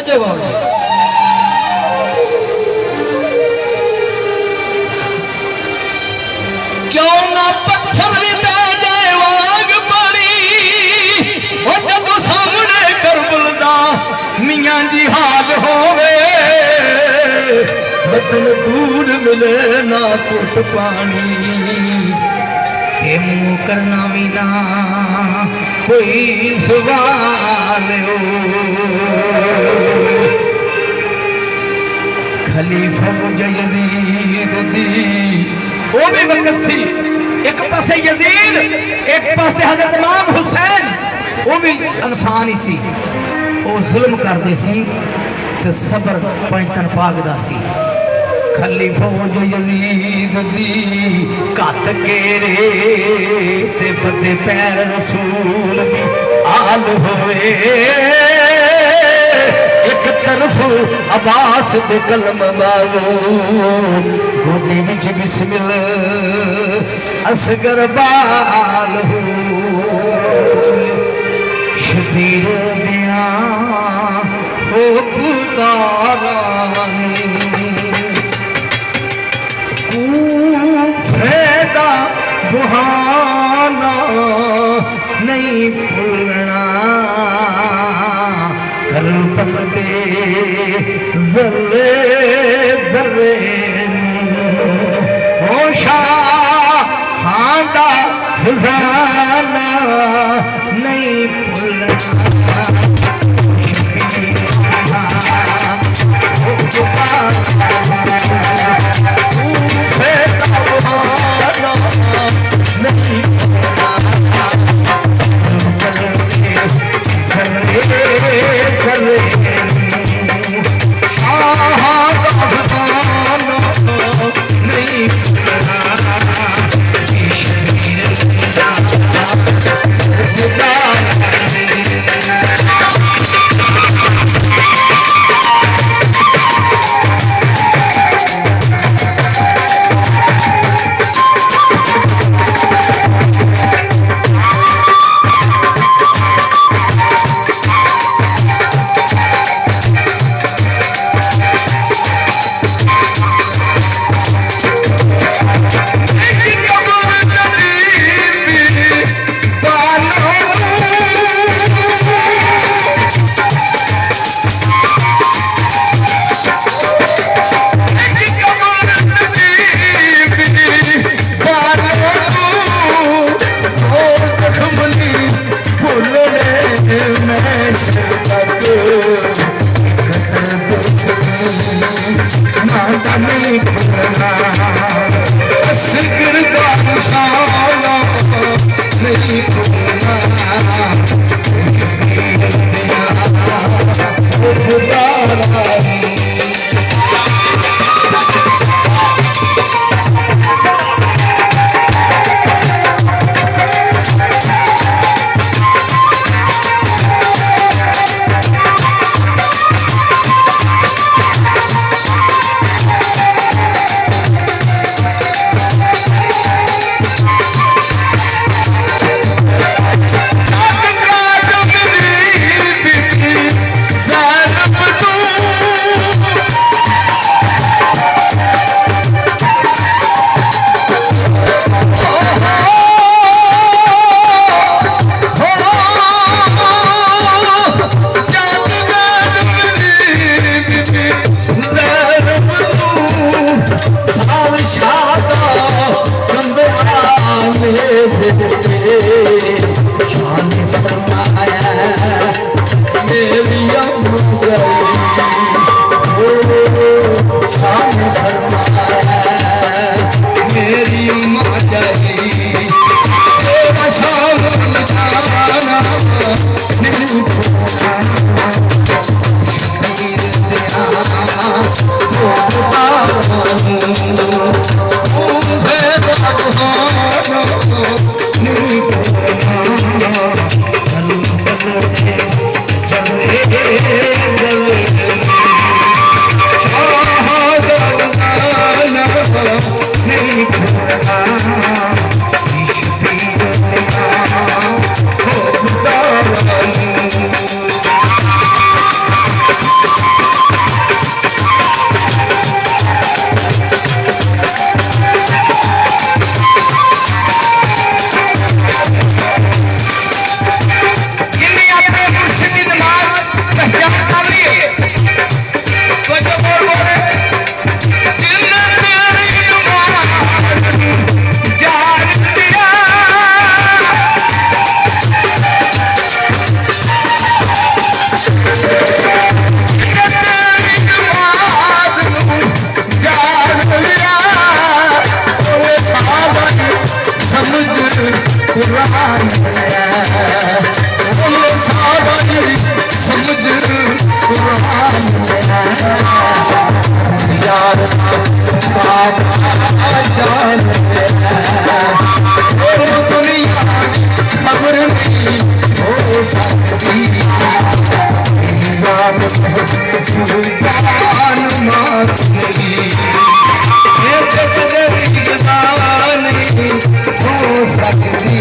तवज्जो गौर से। क्यों ना पत्थर भी पै जाए वाग पड़ी वो जब सामने करबल दा मियां जी हाल होवे वतन दूर मिले ना कुट पानी ते मुंह करना भी ना कोई सवाल हो। खलीफा यजीद दी वो भी वक्त सी, एक पासे यजीद एक पासे हजरत इमाम हुसैन, वो भी इंसान ही सी, वो जुल्म करते सी तो सबर पैंतन पागदा सी। खलीफा यजीद दी घत केरे ते बदे पैर रसूल दी आल होए। एक तरफ अब्बास दे कलम बाजो गोदी विच बिस्मिल असगर बाल हो। शबीर दिया हो पुकारा फैदा बुहाना नहीं भूलना कर पल दे जर्रे जर्रे होशा हांदा खजाना नहीं भूलना। यार का जान दुनिया खबर नहीं हो सकती जान मारती नहीं हो सकती